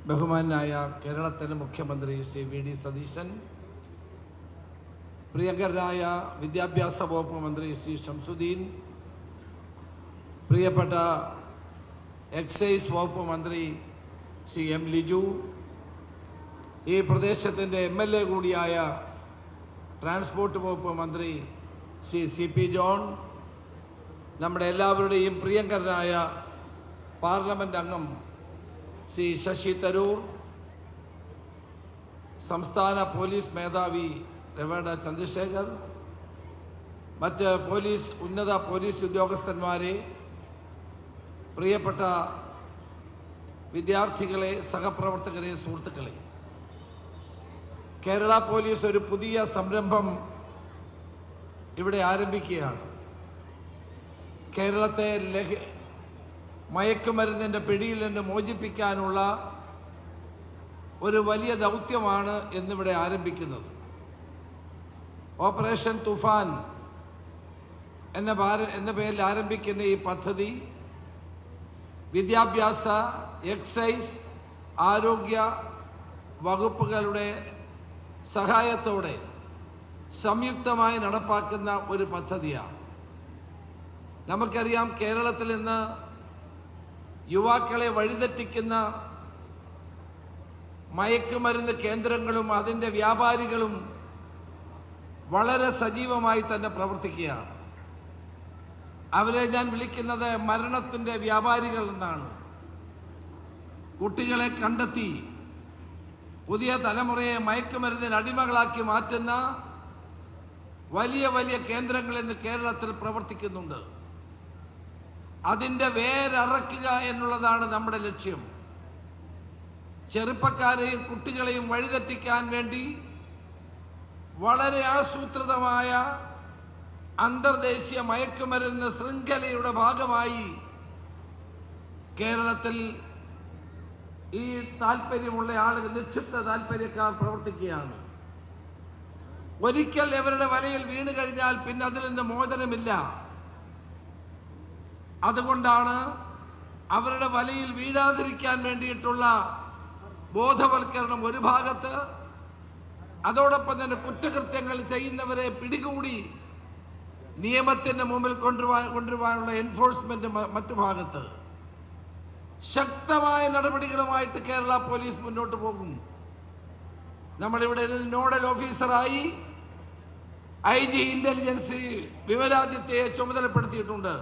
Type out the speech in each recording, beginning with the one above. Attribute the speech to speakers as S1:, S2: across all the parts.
S1: ബഹുമാനായ കേരളത്തിലെ മുഖ്യമന്ത്രി ശ്രീ വി.ഡി. സതീശൻ, പ്രിയങ്കരനായ വിദ്യാഭ്യാസ വകുപ്പ് മന്ത്രി ശ്രീ ഷംസുദ്ദീൻ, പ്രിയപ്പെട്ട എക്സൈസ് വകുപ്പ് മന്ത്രി ശ്രീ എം. ലിജു, ഈ പ്രദേശത്തിൻ്റെ MLA കൂടിയായ ട്രാൻസ്പോർട്ട് വകുപ്പ് മന്ത്രി ശ്രീ CP ജോൺ, നമ്മുടെ എല്ലാവരുടെയും പ്രിയങ്കരനായ പാർലമെൻറ്റ് അംഗം ശ്രീ ശശി തരൂർ, സംസ്ഥാന പോലീസ് മേധാവി രവേണ്ട ചന്ദ്രശേഖർ, മറ്റ് ഉന്നത പോലീസ് ഉദ്യോഗസ്ഥന്മാരെ, പ്രിയപ്പെട്ട വിദ്യാർത്ഥികളെ, സഹപ്രവർത്തകരെ, സുഹൃത്തുക്കളെ, കേരള പോലീസ് ഒരു പുതിയ സംരംഭം ഇവിടെ ആരംഭിക്കുകയാണ്. കേരളത്തെ മയക്കുമരുന്നിൻ്റെ പിടിയിൽ നിന്ന് മോചിപ്പിക്കാനുള്ള ഒരു വലിയ ദൗത്യമാണ് ഇന്നിവിടെ ആരംഭിക്കുന്നത്. ഓപ്പറേഷൻ തുഫാൻ എന്ന പേരിൽ ആരംഭിക്കുന്ന ഈ പദ്ധതി വിദ്യാഭ്യാസ, എക്സൈസ്, ആരോഗ്യ വകുപ്പുകളുടെ സഹായത്തോടെ സംയുക്തമായി നടപ്പാക്കുന്ന ഒരു പദ്ധതിയാണ്. നമുക്കറിയാം, കേരളത്തിൽ ഇന്ന് യുവാക്കളെ വഴിതെറ്റിക്കുന്ന മയക്കുമരുന്ന് കേന്ദ്രങ്ങളും അതിൻ്റെ വ്യാപാരികളും വളരെ സജീവമായി തന്നെ പ്രവർത്തിക്കുകയാണ്. അവരെ ഞാൻ വിളിക്കുന്നത് മരണത്തിൻ്റെ വ്യാപാരികൾ എന്നാണ്. കുട്ടികളെ കണ്ടെത്തി പുതിയ തലമുറയെ മയക്കുമരുന്നിന് അടിമകളാക്കി മാറ്റുന്ന വലിയ വലിയ കേന്ദ്രങ്ങൾ ഇന്ന് കേരളത്തിൽ പ്രവർത്തിക്കുന്നുണ്ട്. അതിൻ്റെ വേരറക്കുക എന്നുള്ളതാണ് നമ്മുടെ ലക്ഷ്യം. ചെറുപ്പക്കാരെയും കുട്ടികളെയും വഴിതെറ്റിക്കാൻ വേണ്ടി വളരെ ആസൂത്രിതമായ അന്തർദേശീയ മയക്കുമരുന്ന് ശൃംഖലയുടെ ഭാഗമായി കേരളത്തിൽ ഈ താല്പര്യമുള്ള ആളുകൾ, നിക്ഷിപ്ത താല്പര്യക്കാർ പ്രവർത്തിക്കുകയാണ്. ഒരിക്കൽ ഇവരുടെ വലയിൽ വീണ് കഴിഞ്ഞാൽ പിന്നെ അതിൽ നിന്ന് മോചനമില്ല. അതുകൊണ്ടാണ് അവരുടെ വലയിൽ വീഴാതിരിക്കാൻ വേണ്ടിയിട്ടുള്ള ബോധവൽക്കരണം ഒരു ഭാഗത്ത്, അതോടൊപ്പം തന്നെ കുറ്റകൃത്യങ്ങൾ ചെയ്യുന്നവരെ പിടികൂടി നിയമത്തിന്റെ മുമ്പിൽ കൊണ്ടുവരാനുള്ള എൻഫോഴ്സ്മെന്റ് മറ്റു ഭാഗത്ത്. ശക്തമായ നടപടികളുമായിട്ട് കേരള പോലീസ് മുന്നോട്ട് പോകും. നമ്മളിവിടെ നോഡൽ ഓഫീസറായി IG ഇന്റലിജൻസ് വിമലാദിത്യയെ ചുമതലപ്പെടുത്തിയിട്ടുണ്ട്.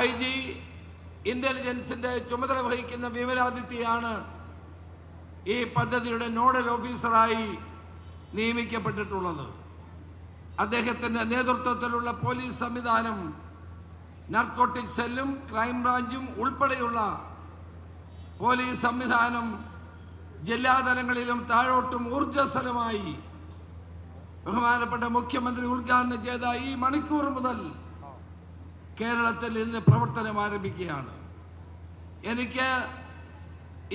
S1: IG ഇന്റലിജൻസിന്റെ ചുമതല വഹിക്കുന്ന വിമലാദിത്യയാണ് ഈ പദ്ധതിയുടെ നോഡൽ ഓഫീസറായി നിയമിക്കപ്പെട്ടിട്ടുള്ളത്. അദ്ദേഹത്തിന്റെ നേതൃത്വത്തിലുള്ള പോലീസ് സംവിധാനം, നാർക്കോട്ടിക് സെല്ലും ക്രൈംബ്രാഞ്ചും ഉൾപ്പെടെയുള്ള പോലീസ് സംവിധാനം ജില്ലാതലങ്ങളിലും താഴോട്ടും ഊർജ്ജസ്വലമായി ബഹുമാനപ്പെട്ട മുഖ്യമന്ത്രി ഉദ്ഘാടനം ചെയ്ത ഈ മണിക്കൂർ മുതൽ കേരളത്തിൽ ഇന്ന് പ്രവർത്തനം ആരംഭിക്കുകയാണ്. എനിക്ക്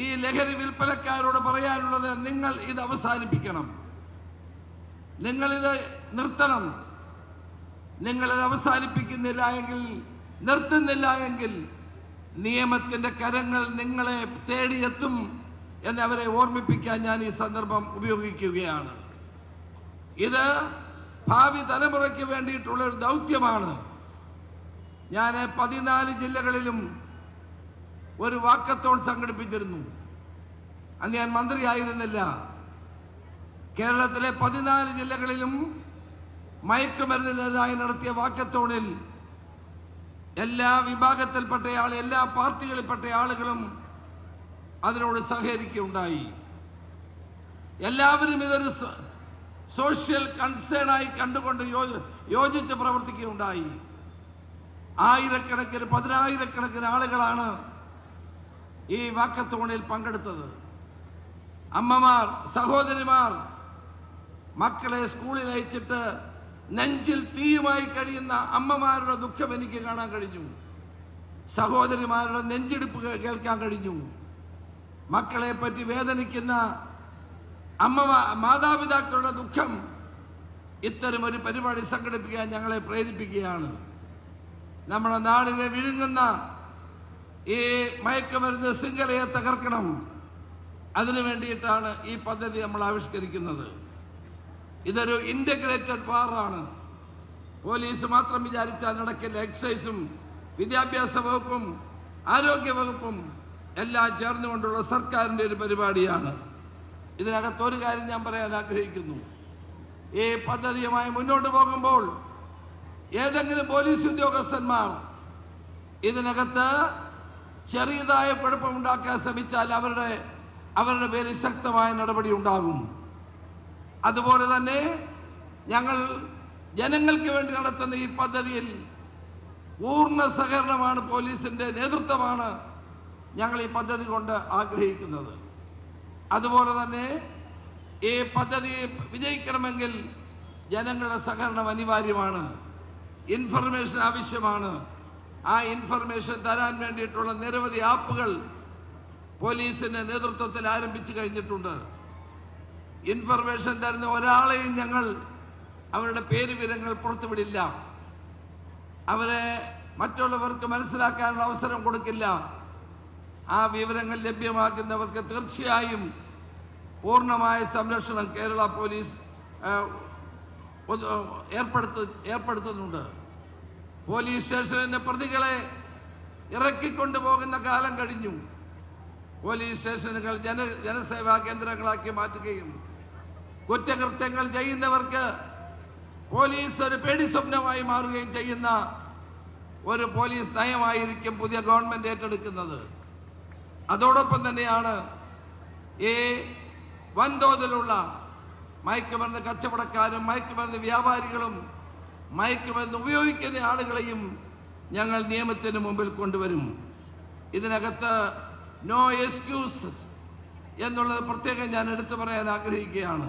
S1: ഈ ലഹരി വിൽപ്പനക്കാരോട് പറയാനുള്ളത്, നിങ്ങൾ ഇത് അവസാനിപ്പിക്കണം, നിങ്ങളിത് നിർത്തണം. നിങ്ങളിത് അവസാനിപ്പിക്കുന്നില്ല എങ്കിൽ, നിർത്തുന്നില്ല എങ്കിൽ നിയമത്തിന്റെ കരങ്ങൾ നിങ്ങളെ തേടിയെത്തും എന്നവരെ ഓർമ്മിപ്പിക്കാൻ ഞാൻ ഈ സന്ദർഭം ഉപയോഗിക്കുകയാണ്. ഇത് ഭാവി തലമുറയ്ക്ക് വേണ്ടിയിട്ടുള്ള ഒരു ദൗത്യമാണ്. ഞാൻ 14 ജില്ലകളിലും ഒരു വാക്കത്തോൺ സംഘടിപ്പിച്ചിരുന്നു. അന്ന് ഞാൻ മന്ത്രിയായിരുന്നില്ല. കേരളത്തിലെ 14 ജില്ലകളിലും മയക്കുമരുന്നിനെതിരായി നടത്തിയ വാക്കത്തോണിൽ എല്ലാ വിഭാഗത്തിൽപ്പെട്ട എല്ലാ പാർട്ടികളിൽപ്പെട്ട ആളുകളും അതിനോട് സഹകരിക്കുകയുണ്ടായി. എല്ലാവരും ഇതൊരു സോഷ്യൽ കൺസേണായി കണ്ടുകൊണ്ട് യോജിച്ച് പ്രവർത്തിക്കുകയുണ്ടായി. ആയിരക്കണക്കിന്, 10,000-കണക്കിന് ആളുകളാണ് ഈ വാക്കത്തോണിൽ പങ്കെടുത്തത്. അമ്മമാർ, സഹോദരിമാർ മക്കളെ സ്കൂളിൽ അയച്ചിട്ട് നെഞ്ചിൽ തീയുമായി കഴിയുന്ന അമ്മമാരുടെ ദുഃഖം എനിക്ക് കാണാൻ കഴിഞ്ഞു. സഹോദരിമാരുടെ നെഞ്ചിടിപ്പ് കേൾക്കാൻ കഴിഞ്ഞു. മക്കളെ പറ്റി വേദനിക്കുന്ന മാതാപിതാക്കളുടെ ദുഃഖം ഇത്തരം ഒരു പരിപാടി സംഘടിപ്പിക്കാൻ ഞങ്ങളെ പ്രേരിപ്പിക്കുകയാണ്. നമ്മുടെ നാടിനെ വിഴുങ്ങുന്ന ഈ മയക്കുമരുന്ന് ശൃംഖലയെ തകർക്കണം. അതിനു വേണ്ടിയിട്ടാണ് ഈ പദ്ധതി നമ്മൾ ആവിഷ്കരിക്കുന്നത്. ഇതൊരു ഇന്റഗ്രേറ്റഡ് വാറാണ്. പോലീസ് മാത്രം വിചാരിച്ചാൽ നടക്കില്ല. എക്സൈസും വിദ്യാഭ്യാസ വകുപ്പും ആരോഗ്യ വകുപ്പും എല്ലാം ചേർന്നുകൊണ്ടുള്ള സർക്കാരിൻ്റെ ഒരു പരിപാടിയാണ്. ഇതിനകത്ത് ഒരു കാര്യം ഞാൻ പറയാൻ ആഗ്രഹിക്കുന്നു. ഈ പദ്ധതിയുമായി മുന്നോട്ട് പോകുമ്പോൾ ഏതെങ്കിലും പോലീസ് ഉദ്യോഗസ്ഥന്മാർ ഇതിനകത്ത് ചെറിയതായ കുഴപ്പമുണ്ടാക്കാൻ ശ്രമിച്ചാൽ അവരുടെ പേരിൽ ശക്തമായ നടപടി ഉണ്ടാകും. അതുപോലെ തന്നെ ഞങ്ങൾ ജനങ്ങൾക്ക് വേണ്ടി നടത്തുന്ന ഈ പദ്ധതിയിൽ പൂർണ്ണ സഹകരണമാണ്, പോലീസിന്റെ നേതൃത്വമാണ് ഞങ്ങൾ ഈ പദ്ധതി കൊണ്ട് ആഗ്രഹിക്കുന്നത്. അതുപോലെ തന്നെ ഈ പദ്ധതി വിജയിക്കണമെങ്കിൽ ജനങ്ങളുടെ സഹകരണം അനിവാര്യമാണ്. ഇൻഫർമേഷൻ ആവശ്യമാണ്. ആ ഇൻഫർമേഷൻ തരാൻ വേണ്ടിയിട്ടുള്ള നിരവധി ആപ്പുകൾ പോലീസിന്റെ നേതൃത്വത്തിൽ ആരംഭിച്ചു കഴിഞ്ഞിട്ടുണ്ട്. ഇൻഫർമേഷൻ തരുന്ന ഒരാളെയും ഞങ്ങൾ അവരുടെ പേര് വിവരങ്ങൾ പുറത്തുവിടില്ല. അവരെ മറ്റുള്ളവർക്ക് മനസ്സിലാക്കാനുള്ള അവസരം കൊടുക്കില്ല. ആ വിവരങ്ങൾ ലഭ്യമാക്കുന്നവർക്ക് തീർച്ചയായും പൂർണ്ണമായ സംരക്ഷണം കേരള പോലീസ് ഏർപ്പെടുത്തുന്നുണ്ട്. പോലീസ് സ്റ്റേഷനിലെ പ്രതികളെ ഇറക്കിക്കൊണ്ടുപോകുന്ന കാലം കഴിഞ്ഞു. പോലീസ് സ്റ്റേഷനുകൾ ജനസേവാ കേന്ദ്രങ്ങളാക്കി മാറ്റുകയും കുറ്റകൃത്യങ്ങൾ ചെയ്യുന്നവർക്ക് പോലീസ് ഒരു പേടി സ്വപ്നമായി മാറുകയും ചെയ്യുന്ന ഒരു പോലീസ് നയമായിരിക്കും പുതിയ ഗവൺമെന്റ് ഏറ്റെടുക്കുന്നത്. അതോടൊപ്പം തന്നെയാണ് ഈ വൻതോതിലുള്ള മയക്കുമരുന്ന് കച്ചവടക്കാരും മയക്കുമരുന്ന് വ്യാപാരികളും മയക്കുമരുന്ന് ഉപയോഗിക്കുന്ന ആളുകളെയും ഞങ്ങൾ നിയമത്തിന് മുമ്പിൽ കൊണ്ടുവരും. ഇതിനകത്ത് നോ എക്സ്ക്യൂസസ് എന്നുള്ളത് പ്രത്യേകം ഞാൻ എടുത്തു പറയാൻ ആഗ്രഹിക്കുകയാണ്.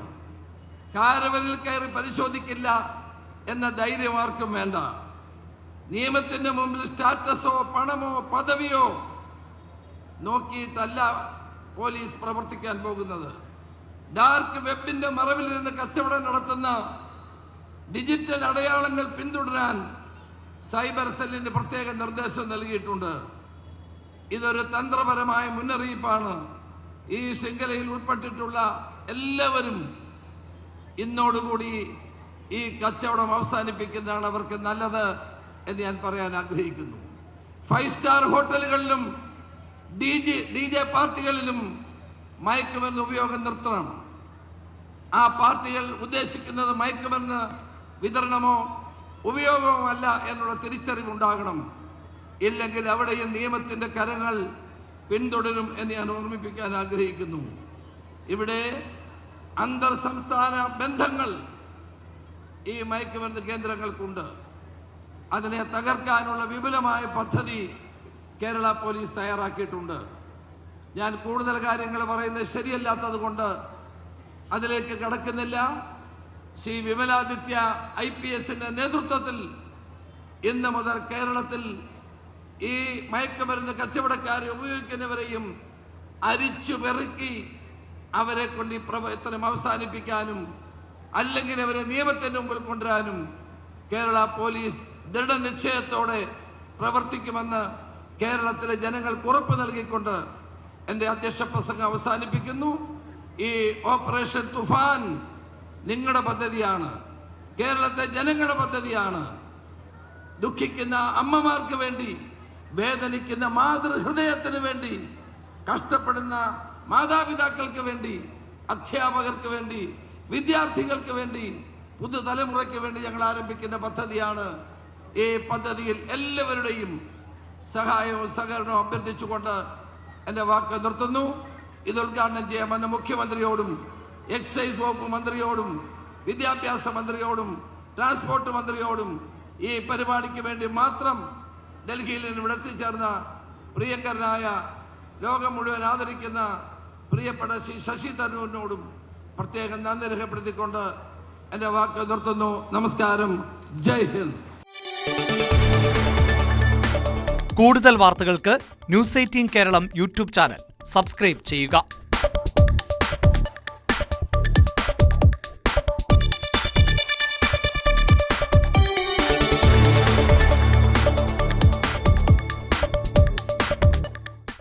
S1: കാരവനിൽ കയറി പരിശോധിക്കില്ല എന്ന ധൈര്യം ആർക്കും വേണ്ട. നിയമത്തിന്റെ മുമ്പിൽ സ്റ്റാറ്റസോ പണമോ പദവിയോ നോക്കിയിട്ടല്ല പോലീസ് പ്രവർത്തിക്കാൻ പോകുന്നത്. ഡാർക്ക് വെബിന്റെ മറവിൽ നിന്ന് കച്ചവടം നടത്തുന്ന ഡിജിറ്റൽ അടയാളങ്ങൾ പിന്തുടരാൻ സൈബർ സെല്ലിന് പ്രത്യേക നിർദ്ദേശം നൽകിയിട്ടുണ്ട്. ഇതൊരു തന്ത്രപരമായ മുന്നറിയിപ്പാണ്. ഈ ശൃംഖലയിൽ ഉൾപ്പെട്ടിട്ടുള്ള എല്ലാവരും ഇന്നോടുകൂടി ഈ കച്ചവടം അവസാനിപ്പിക്കുന്നതാണ് അവർക്ക് നല്ലത് എന്ന് ഞാൻ പറയാൻ ആഗ്രഹിക്കുന്നു. 5 സ്റ്റാർ ഹോട്ടലുകളിലും DJ പാർട്ടികളിലും മയക്കുമരുന്ന് ഉപയോഗം നിർത്തണം. ആ പാർട്ടികൾ ഉദ്ദേശിക്കുന്നത് മയക്കുമരുന്ന് വിതരണമോ ഉപയോഗമോ അല്ല എന്നുള്ള തിരിച്ചറിവുണ്ടാകണം. ഇല്ലെങ്കിൽ അവിടെയും നിയമത്തിന്റെ കരങ്ങൾ പിന്തുടരും എന്ന് ഞാൻ ഓർമ്മിപ്പിക്കാൻ ആഗ്രഹിക്കുന്നു. ഇവിടെ അന്തർ സംസ്ഥാന ബന്ധങ്ങൾ ഈ മയക്കുമരുന്ന് കേന്ദ്രങ്ങൾക്കുണ്ട്. അതിനെ തകർക്കാനുള്ള വിപുലമായ പദ്ധതി കേരള പോലീസ് തയ്യാറാക്കിയിട്ടുണ്ട്. ഞാൻ കൂടുതൽ കാര്യങ്ങൾ പറയുന്നത് ശരിയല്ലാത്തത് കൊണ്ട് അതിലേക്ക് കടക്കുന്നില്ല. ശ്രീ വിമലാദിത്യ IPSന്റെ നേതൃത്വത്തിൽ ഇന്ന് മുതൽ കേരളത്തിൽ ഈ മയക്കുമരുന്ന് കച്ചവടക്കാരെ ഉപയോഗിക്കുന്നവരെയും അരിച്ചു പെറുക്കി അവരെ കൊണ്ട് ഈ പ്രവർത്തനം അവസാനിപ്പിക്കാനും അല്ലെങ്കിൽ അവരെ നിയമത്തിന് മുമ്പിൽ കൊണ്ടുവരാനും കേരള പോലീസ് ദൃഢനിശ്ചയത്തോടെ പ്രവർത്തിക്കുമെന്ന് കേരളത്തിലെ ജനങ്ങൾക്ക് ഉറപ്പ് നൽകിക്കൊണ്ട് എൻ്റെ അധ്യക്ഷ പ്രസംഗം അവസാനിപ്പിക്കുന്നു. ഈ ഓപ്പറേഷൻ തുഫാൻ നിങ്ങളുടെ പദ്ധതിയാണ്, കേരളത്തെ ജനങ്ങളുടെ പദ്ധതിയാണ്. ദുഃഖിക്കുന്ന അമ്മമാർക്ക് വേണ്ടി, വേദനിക്കുന്ന മാതൃഹൃദയത്തിന് വേണ്ടി, കഷ്ടപ്പെടുന്ന മാതാപിതാക്കൾക്ക് വേണ്ടി, അധ്യാപകർക്ക് വേണ്ടി, വിദ്യാർത്ഥികൾക്ക് വേണ്ടി, പുതുതലമുറയ്ക്ക് വേണ്ടി ഞങ്ങൾ ആരംഭിക്കുന്ന പദ്ധതിയാണ്. ഈ പദ്ധതിയിൽ എല്ലാവരുടെയും സഹായവും സഹകരണവും അഭ്യർത്ഥിച്ചുകൊണ്ട് എൻ്റെ വാക്ക് നിർത്തുന്നു. ഇത് ഉദ്ഘാടനം ചെയ്യാമെന്ന് മുഖ്യമന്ത്രിയോടും എക്സൈസ് വകുപ്പ് മന്ത്രിയോടും വിദ്യാഭ്യാസ മന്ത്രിയോടും ട്രാൻസ്പോർട്ട് മന്ത്രിയോടും ഈ പരിപാടിക്ക് വേണ്ടി മാത്രം ഡൽഹിയിൽ നിന്ന് ഇവിടെ എത്തിച്ചേർന്ന പ്രിയങ്കരനായ ലോകം മുഴുവൻ ആദരിക്കുന്ന പ്രിയപ്പെട്ട ശ്രീ ശശി തരൂരിനോടും പ്രത്യേകം നന്ദി രേഖപ്പെടുത്തിക്കൊണ്ട് എൻ്റെ വാക്ക് നിർത്തുന്നു. നമസ്കാരം. ജയ് ഹിന്ദ്.
S2: കൂടുതൽ വാർത്തകൾക്ക് news 18 Keralam YouTube channel subscribe ചെയ്യുക.